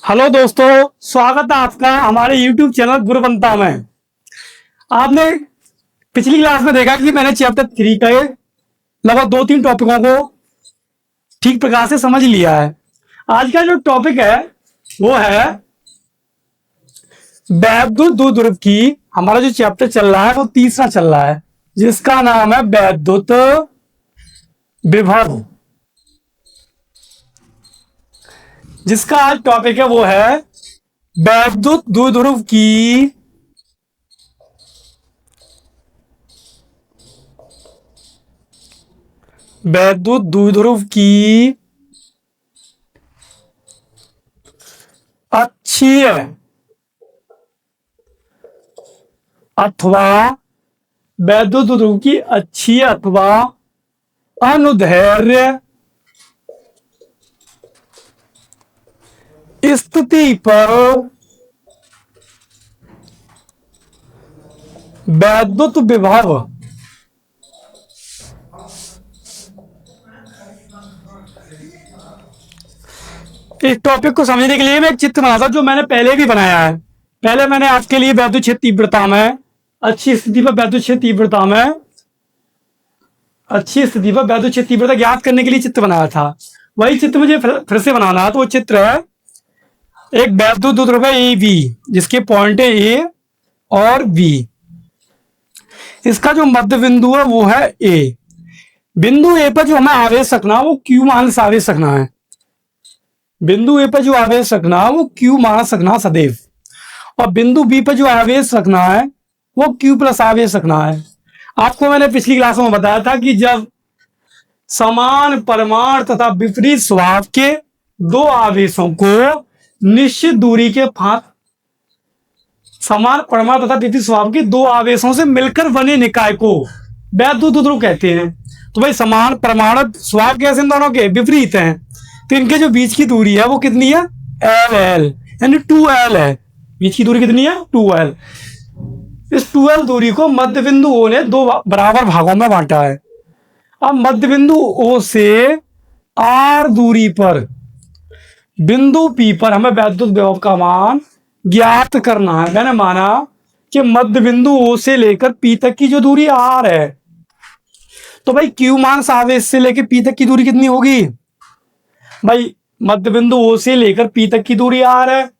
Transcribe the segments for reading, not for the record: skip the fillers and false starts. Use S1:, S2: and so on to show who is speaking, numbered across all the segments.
S1: Hello दोस्तों, स्वागत है आपका हमारे YouTube चैनल गुरु बनता में। आपने पिछली क्लास में देखा कि मैंने चैप्टर 3 के लगभग 2-3 टॉपिकों को ठीक प्रकार से समझ लिया है। आज का जो टॉपिक है वो है वैद्युत द्विध्रुव की। हमारा जो चैप्टर चल रहा है वो तीसरा चल रहा है, जिसका नाम है वैद्युत विभव। जिसका आज टॉपिक है वो है वैद्युत द्विध्रुव की अक्षीय अथवा वैद्युत द्विध्रुव की अक्षीय अथवा अनुदैर्ध्य स्थिति पर वैद्युत विभव इस टॉपिक को समझने के लिए मैं एक चित्र बना था, जो मैंने पहले भी बनाया है। पहले मैंने आपके लिए वैद्युत क्षेत्र तीव्रता में अच्छी स्थिति पर वैद्युत क्षेत्र तीव्रता में अच्छी स्थिति पर वैद्युत क्षेत्र तीव्रता ज्ञात करने के लिए चित्र बनाया था। वही चित्र मुझे फिर से बनाना है। तो वो चित्र है एक वैद्युत द्विध्रुव है ए बी, जिसके पॉइंट है ए और बी। इसका जो मध्य बिंदु है वो है ए। बिंदु ए पर जो हमें आवेश रखना है वो क्यू माइनस आवेश रखना है। बिंदु ए पर जो आवेश रखना है वो क्यू माइनस रखना सदैव, और बिंदु बी पर जो आवेश रखना है वो क्यू प्लस आवेश रखना है। आपको मैंने पिछली क्लास में बताया था कि जब समान परमाणु तथा विपरीत स्वभाव के दो आवेशों को निश्चित दूरी के समान परमाणु तथा विपरीत स्वभाव के दो आवेशों से मिलकर बने निकाय को वैद्युत द्विध्रुव कहते हैं। तो भाई समान परमाणु स्वभाव कैसे इन दोनों के विपरीत हैं, तो इनके जो बीच की दूरी है वो कितनी है, एल एल, यानी 2l है। बीच की दूरी कितनी है, 2l। इस 2l दूरी को मध्य बिंदु O ने दो बराबर भागों में बांटा है। अब मध्य बिंदु O से r दूरी पर बिंदु P पर हमें वैद्युत विभव का मान ज्ञात करना है। मैंने माना कि मध्य बिंदु O से लेकर P तक की जो दूरी r है, तो भाई Q माइनस आवेश से लेकर P तक की दूरी कितनी होगी। भाई मध्य बिंदु O से लेकर P तक की दूरी r है।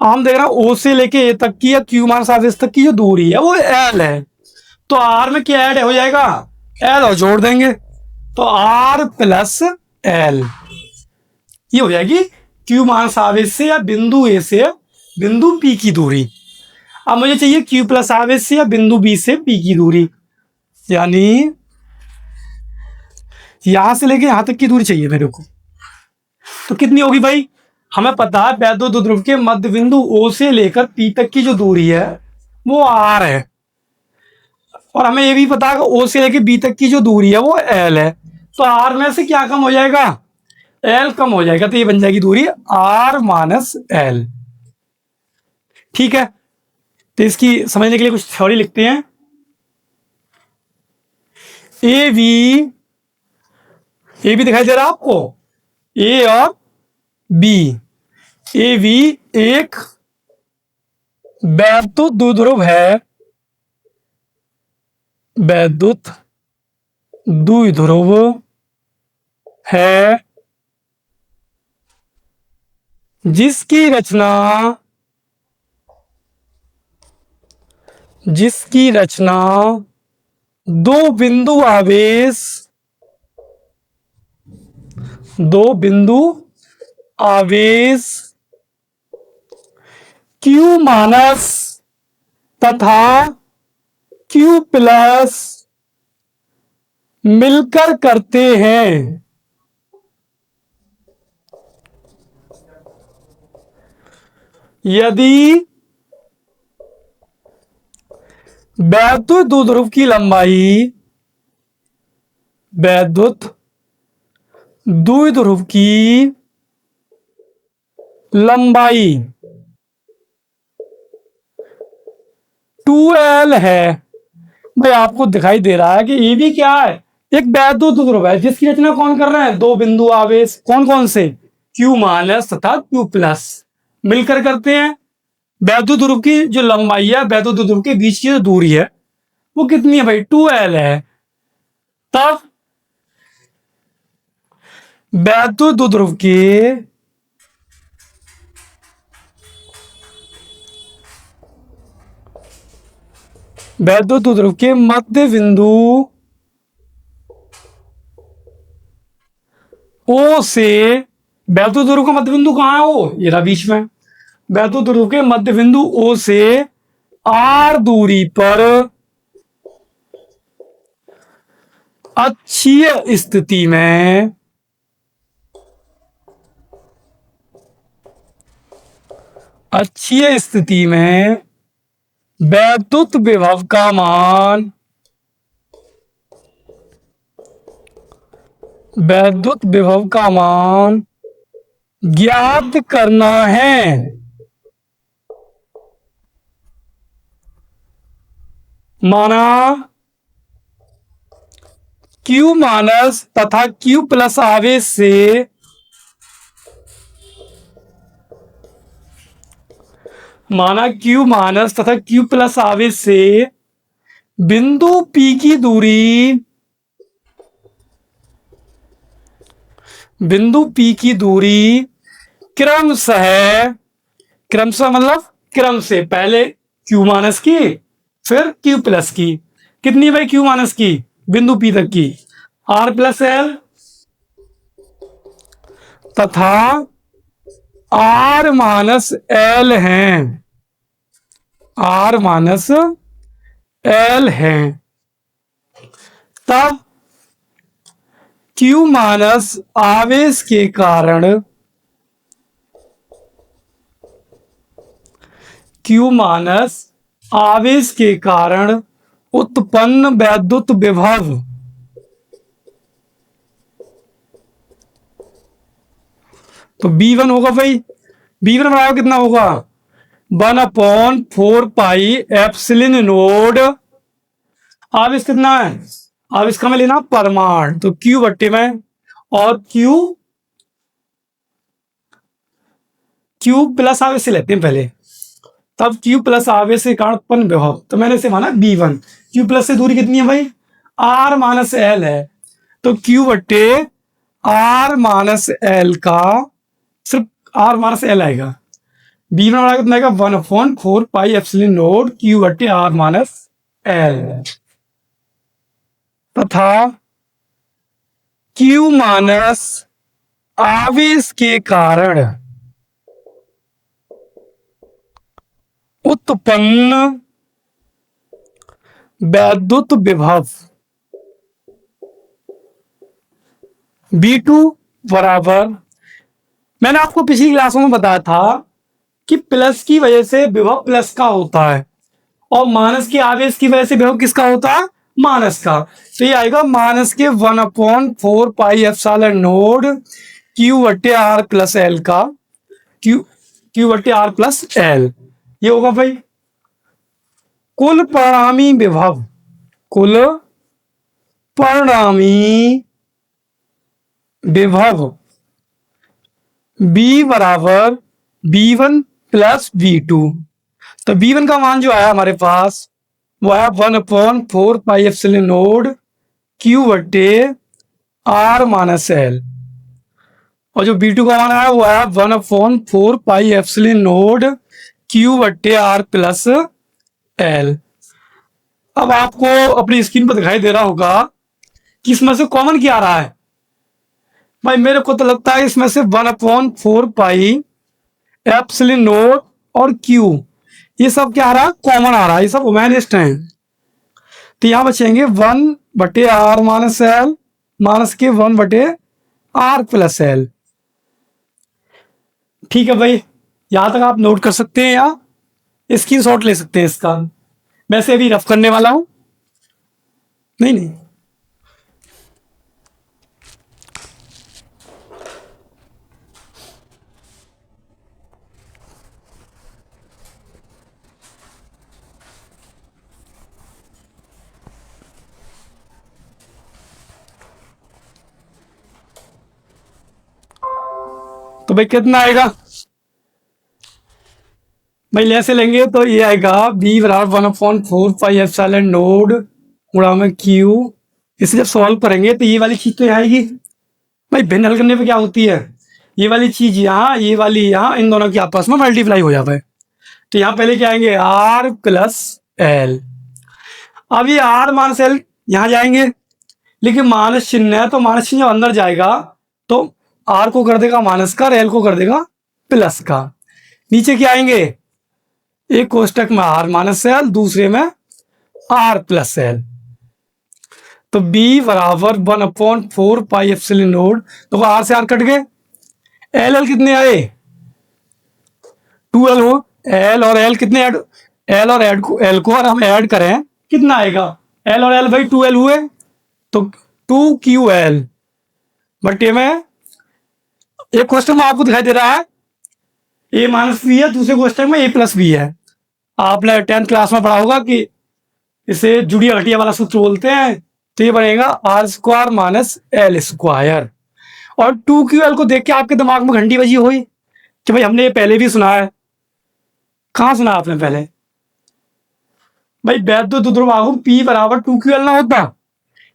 S1: हम देख रहे हैं O से लेकर A तक की या Q माइनस आवेश तक की जो दूरी है वो l है। तो r में क्या ऐड हो जाएगा, l, और जोड़ देंगे तो r प्लस l, ये हो जाएगी Q माइनस आवेश से या बिंदु A से बिंदु P की दूरी। अब मुझे चाहिए Q प्लस आवेश से या बिंदु B से P की दूरी, यानी यहां से लेके यहां तक की दूरी चाहिए मेरे को। तो कितनी होगी भाई, हमें पता है वैद्युत द्विध्रुव के मध्य बिंदु O से लेकर P तक की जो दूरी है वो r है, और हमें ये भी पता है O से लेकर B तक की जो दूरी है वो l है। तो r में से क्या कम हो जाएगा, l कम हो जाएगा, तो ये बन जाएगी दूरी r माइनस l। ठीक है, तो इसकी समझने के लिए कुछ थ्योरी लिखते हैं। ए बी दिखाई दे रहा है आपको, ए और बी। ए बी एक वैद्युत द्विध्रुव है, वैद्युत द्विध्रुव है जिसकी रचना दो बिंदु आवेश Q माइनस तथा Q प्लस मिलकर करते हैं। यदि वैद्युत द्विध्रुव की लंबाई 2l है। भाई आपको दिखाई दे रहा है कि ये भी क्या है, एक वैद्युत द्विध्रुव है जिसकी रचना कौन कर रहे हैं, दो बिंदु आवेश कौन कौन से, Q माइनस तथा Q प्लस मिलकर करते हैं। वैद्युत ध्रुव की जो लंबाई है, वैद्युत ध्रुव के बीच की जो दूरी है वो कितनी है भाई, 2l है। तब वैद्युत ध्रुव के ध्रुव के मध्य बिंदु ओ से, वैद्युत ध्रुव का मध्य बिंदु कहाँ है, ओ ये रहा बीच में। वैद्युत ध्रुव के मध्य बिंदु ओ से r दूरी पर अक्षीय स्थिति में वैद्युत विभव का मान ज्ञात करना है। माना Q माइनस तथा Q प्लस आवेश से बिंदु P की दूरी क्रमशः मतलब क्रम से पहले Q माइनस की फिर Q प्लस की, कितनी भाई Q माइनस की बिंदु P तक की R प्लस L तथा R माइनस L हैं। तब Q माइनस आवेश के कारण उत्पन्न वैद्युत विभव तो B1 होगा भाई। B1 बराबर कितना होगा, 1/4 पाई एप्सिलॉन आवेश कितना है, आवेश का मैं लेना परमाणु, तो Q बट्टे में और Q प्लस आवेश से लेते हैं पहले। तब Q प्लस आवेश के कारण उत्पन्न विभव, तो मैंने इसे माना B1। Q प्लस से दूरी कितनी है भाई, R माइनस L है, तो Q बट्टे R माइनस L का सिर्फ R माइनस L आएगा। B1 बराबर कितना आएगा, 1/4 पाई एप्सिलॉन Q बट्टे R माइनस L तथा Q माइनस आवेश के कारण उत्पन्न वैद्युत विभव B2 बराबर, मैंने आपको पिछली क्लासों में बताया था कि प्लस की वजह से विभव प्लस का होता है और माइनस के आवेश की वजह से विभव किसका होता है, माइनस का। तो ये आएगा माइनस के 1/4 पाई एप्सिलॉन Q बट्टे R प्लस L का Q बट्टे R प्लस L, ये होगा भाई कुल परिणामी विभव B बराबर B1 प्लस B2। तो B1 का मान जो आया हमारे पास वो है 1/4 पाई एप्सिलॉन Q बट्टे R माइनस L, और जो B2 का मान आया वो है 1/4 पाई एप्सिलॉन Q बट्टे R प्लस L। अब आपको अपनी स्क्रीन पर दिखाई दे रहा होगा कि इसमें से कॉमन क्या आ रहा है भाई, मेरे को तो लगता है इसमें से 1/4 पाई एप्सिलॉन और Q ये सब क्या आ रहा है, कॉमन आ रहा है, ये सब ओमेनिस्ट हैं। तो यहां बचेंगे 1/R माइनस L माइनस के 1/R प्लस L। ठीक है भाई, यहां तक आप नोट कर सकते हैं या स्क्रीनशॉट ले सकते हैं इसका, वैसे अभी रफ करने वाला हूं। नहीं तो भाई कितना आएगा, भाई ऐसे लेंगे तो ये आएगा बी बराबर 1/4 पाई एप्सिलॉन नोड गुणा में क्यू। इसे जब सॉल्व करेंगे तो ये वाली चीज तो यहाँ आएगी। भाई भिन्न हल करने पे क्या होती है, ये वाली चीज यहाँ, ये वाली यहाँ, इन दोनों की आपस में मल्टीप्लाई हो जाता है। तो यहाँ पहले क्या आएंगे, आर प्लस एल। अब ये आर माइनस एल यहाँ जाएंगे, लेकिन माइनस चिन्ह है तो माइनस चिन्ह जब अंदर जाएगा तो आर को कर देगा माइनस का और एल को कर देगा प्लस का। नीचे क्या आएंगे, एक कोष्टक में आर माइनस एल, दूसरे में आर प्लस एल। तो b बराबर 1/4 पाई एप्सिलॉन नोड, तो आर से आर कट गए, एल एल कितने आए 2l हो, एल और एल कितने ऐड, एल और एल को और हम ऐड करें कितना आएगा, एल और एल भाई 2l हुए तो 2ql। बटे में एक क्वेश्चन में आपको दिखाई दे रहा है a माइनस बी है, दूसरे क्वेश्चन में a प्लस बी है। आपने 10th क्लास में पढ़ा होगा कि इसे जुड़िया घटिया वाला सूत्र बोलते हैं। तो ये बनेगा R square minus L square. और 2ql को देख के आपके दिमाग में घंटी बजी हुई कि भाई हमने ये पहले भी सुना है। कहाँ सुना आपने पहले, भाई वैद्युत द्विध्रुव आघूर्ण P बराबर 2ql ना होता,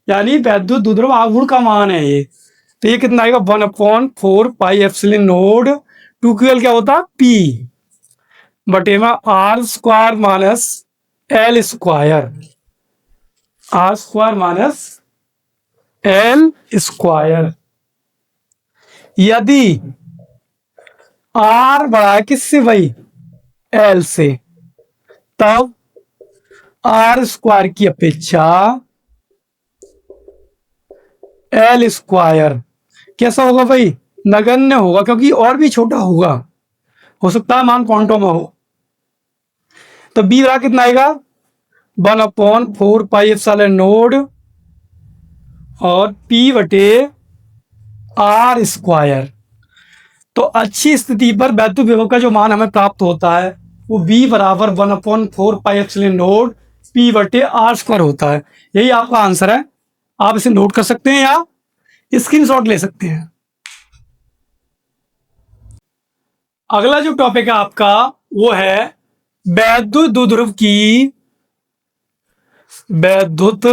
S1: यानी वैद्युत द्विध्रुव आघूर्ण का मान है ये। तो ये कितना आएगा 1/4 पाई एप्सिलॉन नोड 2ql क्या होता है P बटे में R square minus L square, R square minus L square. यदि आर बड़ा है किससे भाई, एल से, तब आर स्क्वायर की अपेक्षा एल स्क्वायर कैसा होगा भाई, नगण्य होगा, क्योंकि और भी छोटा होगा, हो सकता है मान पॉइंटों में हो। तो बी बड़ा कितना आएगा 1/4 पाई एप्सिलॉन नोड और P बटे आर स्क्वायर। तो अच्छी स्थिति पर वैद्युत विभव का जो मान हमें प्राप्त होता है वो b बराबर 1/4 पाई एप्सिलॉन नोड P बटे आर स्क्वायर होता है। यही आपका आंसर है। आप इसे नोट कर सकते हैं या स्क्रीनशॉट ले सकते हैं। अगला जो टॉपिक है आपका वो है वैद्युत द्विध्रुव की, वैद्युत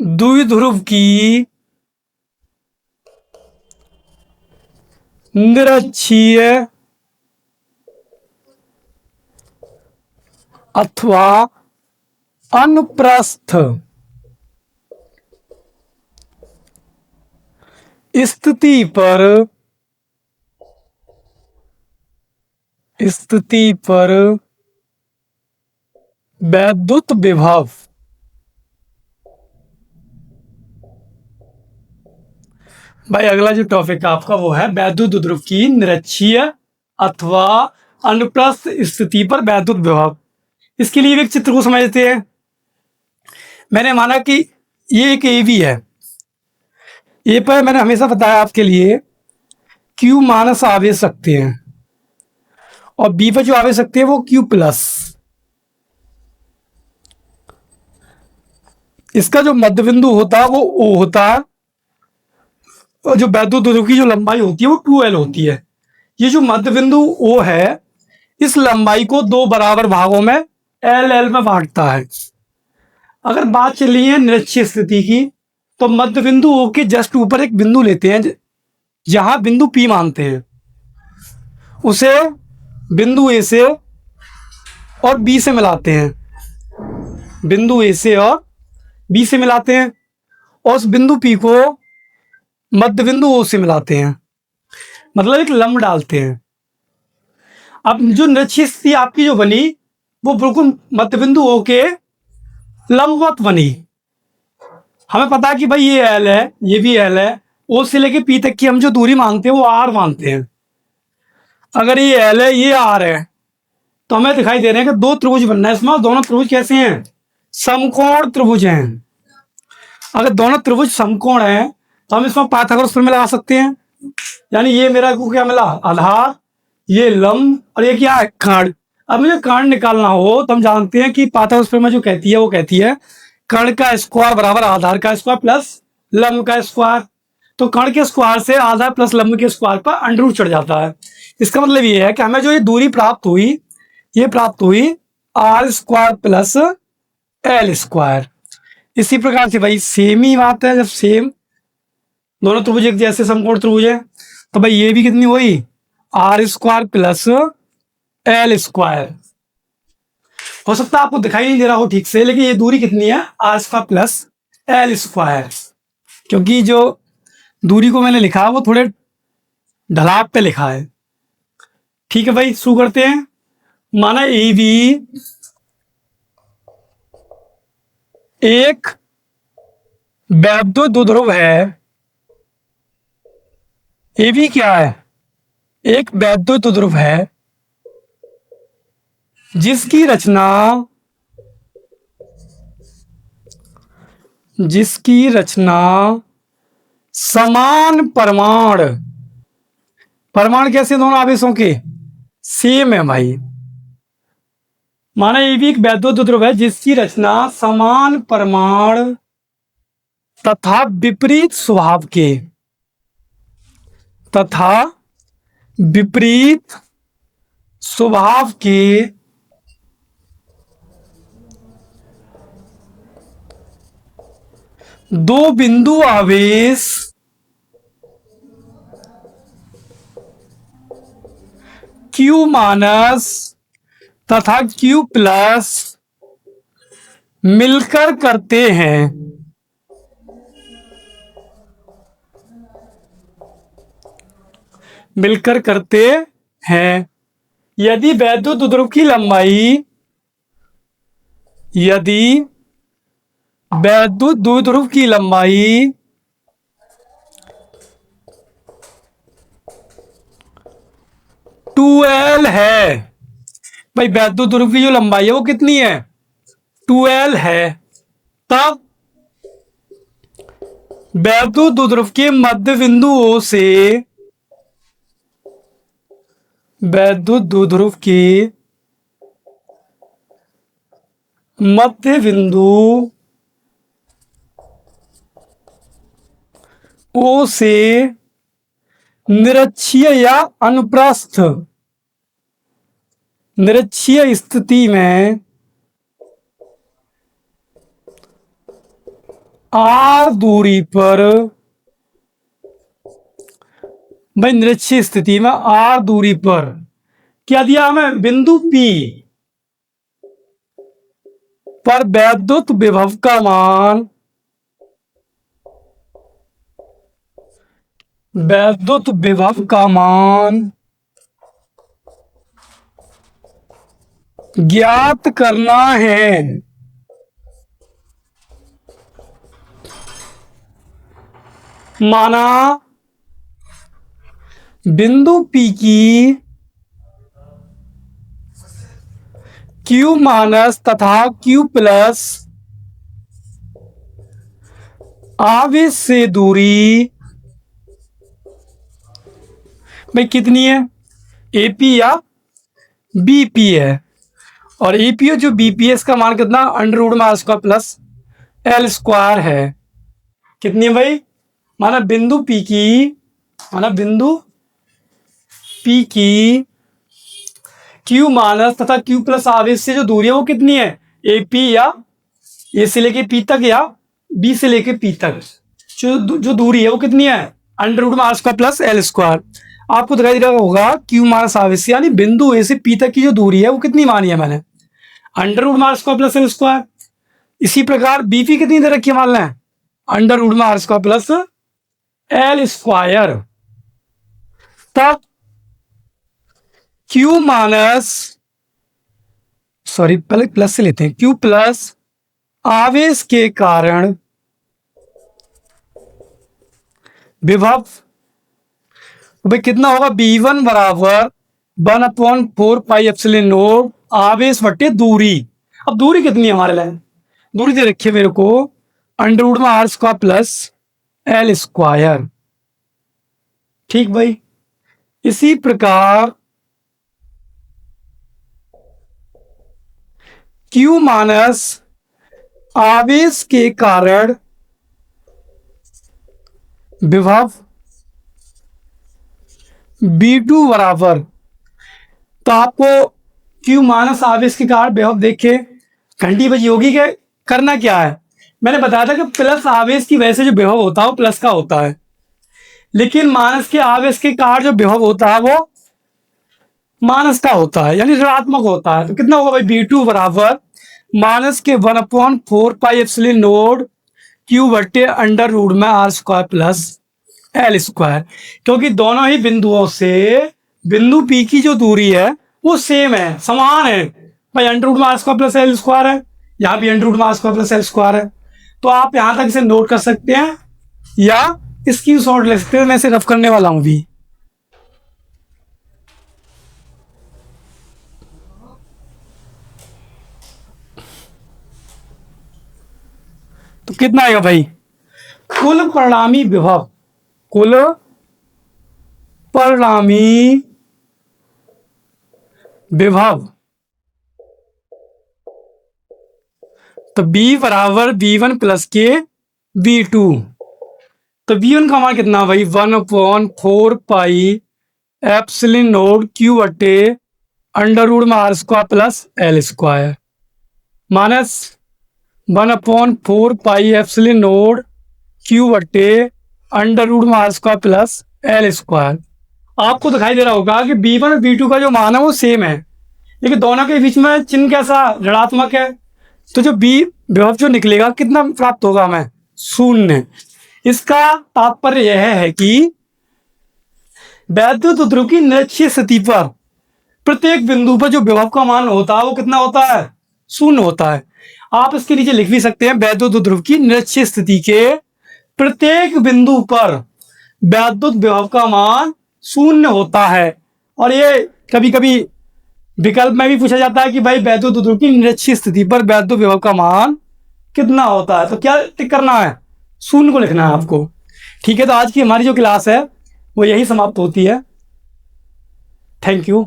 S1: द्विध्रुव की निरक्षीय अथवा अनुप्रस्थ स्थिति पर वैद्युत विभव। भाई अगला जो टॉपिक है आपका वो है वैद्युत द्विध्रुव की निरक्षीय अथवा अनुप्रस्थ स्थिति पर वैद्युत विभव। इसके लिए एक चित्र को समझते हैं। मैंने माना कि ये एक ए बी है, ए पर मैंने हमेशा बताया आपके लिए क्यू माइनस आवेश रखते हैं और बी पर जो आवेश रखते हैं वो क्यू प्लस। इसका जो मध्य बिंदु होता है वो ओ होता है और जो वैद्युत द्विध्रुव की जो लंबाई होती है वो 2l होती है। ये जो मध्य बिंदु ओ है इस लंबाई को दो बराबर भागों में एल एल में बांटता है। अगर बात चली है निरक्षीय स्थिति की तो मध्य बिंदु ओ के जस्ट ऊपर एक बिंदु लेते हैं जहां बिंदु P मानते हैं, उसे बिंदु ए से और बी से मिलाते हैं, बिंदु ए से और बी से मिलाते हैं और उस बिंदु P को मध्य बिंदु ओ से मिलाते हैं, मतलब एक लंब डालते हैं। अब जो निरक्षीय स्थिति आपकी जो बनी वो बिल्कुल मध्य बिंदु ओ के लंबवत बनी। हमें पता है कि भाई ये एल है, ये भी एल है, ओ से लेके पी तक की हम जो दूरी मानते हैं वो आर मानते हैं। अगर ये एल है ये आर है तो हमें दिखाई दे रहे हैं कि दो त्रिभुज बनना है इसमें। दोनों त्रिभुज कैसे हैं, समकोण त्रिभुज हैं। अगर दोनों त्रिभुज समकोण हैं तो हम इसमें पाइथागोरस प्रमेय लगा सकते हैं। यानी ये मेरा को क्या मिला आधार, ये लंब और ये क्या है कर्ण। अब मुझे कर्ण निकालना हो तो हम जानते हैं कि पाइथागोरस प्रमेय जो कहती है वो कहती है कर्ण का स्क्वायर बराबर आधार का स्क्वायर प्लस लंब का स्क्वायर। तो कर्ण के स्क्वायर से आधा प्लस लंब के स्क्वायर पर अंडर रूट चढ़ जाता है। इसका मतलब ये है कि हमें जो ये दूरी प्राप्त हुई, ये प्राप्त हुई R square plus L square. इसी प्रकार से भाई सेम ही बात है, जब सेम दोनों त्रिभुज एक जैसे समकोण त्रिभुज है तो भाई ये भी कितनी हुई R square plus L square. हो सकता है आपको दिखाई नहीं दे रहा हो ठीक से, लेकिन ये दूरी कितनी है R square plus L square, क्योंकि जो दूरी को मैंने लिखा है वो थोड़े ढलाव पे लिखा है। ठीक है भाई, शुरू करते हैं। माना ए बी एक वैद्युत द्विध्रुव है। ए बी क्या है, एक वैद्युत द्विध्रुव है जिसकी रचना समान परमाणु कैसे दोनों आवेशों के सेम है भाई। माना ये भी एक वैद्युत द्विध्रुव है जिसकी रचना समान परमाणु तथा विपरीत स्वभाव के दो बिंदु आवेश Q माइनस तथा Q प्लस मिलकर करते हैं यदि वैद्युत द्विध्रुव की लंबाई 2L है। भाई वैद्युत द्विध्रुव की जो लंबाई है वो कितनी है 2L है, तब वैद्युत द्विध्रुव के मध्य बिंदुओं से मध्य बिंदु ओ से निरक्षीय या अनुप्रस्थ निरक्षीय स्थिति में आर दूरी पर, भाई निरक्षीय स्थिति में आर दूरी पर क्या दिया हमें बिंदु P पर वैद्युत विभव का मान ज्ञात करना है। माना बिंदु P की Q माइनस तथा Q प्लस आवेश से दूरी भाई कितनी है AP या BP है, और AP जो BP है इसका मान कितना अंडर रूट में R square plus L square है। कितनी है भाई, माना बिंदु P की Q माइनस तथा Q प्लस आवेश से जो दूरी है वो कितनी है AP या A से लेके P तक या B से लेके P तक जो दूरी है वो कितनी है अंडर रूट में R square plus L square. आपको दिखाई दे रहा होगा Q माइनस आवेश यानी बिंदु A से P तक की जो दूरी है वो कितनी मानी है मैंने अंडर रूट में R square plus L square. इसी प्रकार BP कितनी दे रखी है मान लें अंडर रूट में R square plus L square. तब Q माइनस पहले प्लस से लेते हैं Q प्लस आवेश के कारण विभव भाई कितना होगा V1 बराबर 1/4 पाई एप्सिलॉन नॉट आवेश बटे दूरी। अब दूरी कितनी है हमारे लिए, दूरी दे रखी है मेरे को अंडर रूट में R square plus L square. ठीक भाई, इसी प्रकार Q माइनस आवेश के कारण विभव B2 बराबर, तो आपको Q माइनस आवेश के कारण विभव देख के घंटी बजी होगी कि करना क्या है। मैंने बताया था कि प्लस आवेश की वजह से जो विभव होता है वो प्लस का होता है, लेकिन माइनस के आवेश के कारण जो विभव होता है वो माइनस का होता है, यानी ऋणात्मक होता है। तो कितना होगा भाई, B2 बराबर माइनस के 1/4 पाई एप्सिलॉन नॉट Q बट्टे अंडर रूट में R square plus L square, क्योंकि दोनों ही बिंदुओं से बिंदु P की जो दूरी है वो सेम है, समान है भाई। अंडर रूट में R square plus L square है, यहाँ भी अंडर रूट में R square plus L square है। तो आप यहां तक इसे नोट कर सकते हैं या स्क्रीनशॉट ले सकते हैं, मैं इसे रफ करने वाला हूं भी। तो कितना आएगा भाई, कुल परिणामी विभव, कुल परिणामी विभव, तो B बराबर B1 प्लस के B2। तो B1 का मान कितना भाई, 1/4 पाई एप्सिलॉन नॉट Q बटे अंडर रूट में R square plus L square minus 1/4 pi epsilon not Q बटे अंडर रूट में R square plus L square. आपको दिखाई दे रहा होगा कि B1 और B2 का जो मान है वो सेम है, लेकिन दोनों के बीच में चिन्ह कैसा, ऋणात्मक है। तो जो B विभव जो निकलेगा कितना प्राप्त होगा हमें, 0। इसका तात्पर्य यह है कि वैद्युत ध्रुव की निरक्षीय स्थिति पर प्रत्येक बिंदु पर जो विभव का मान होता है वो कितना होता है, 0 होता है। आप इसके नीचे लिख भी सकते हैं, वैद्युत ध्रुव की निरक्षीय स्थिति के प्रत्येक बिंदु पर वैद्युत विभव का मान 0 होता है। और ये कभी कभी विकल्प में भी पूछा जाता है कि भाई वैद्युत ध्रुव की निरक्षीय स्थिति पर वैद्युत विभव का मान कितना होता है, तो क्या टिक करना है, 0 को लिखना है आपको। ठीक है, तो आज की हमारी जो क्लास है वो यही समाप्त होती है। Thank you.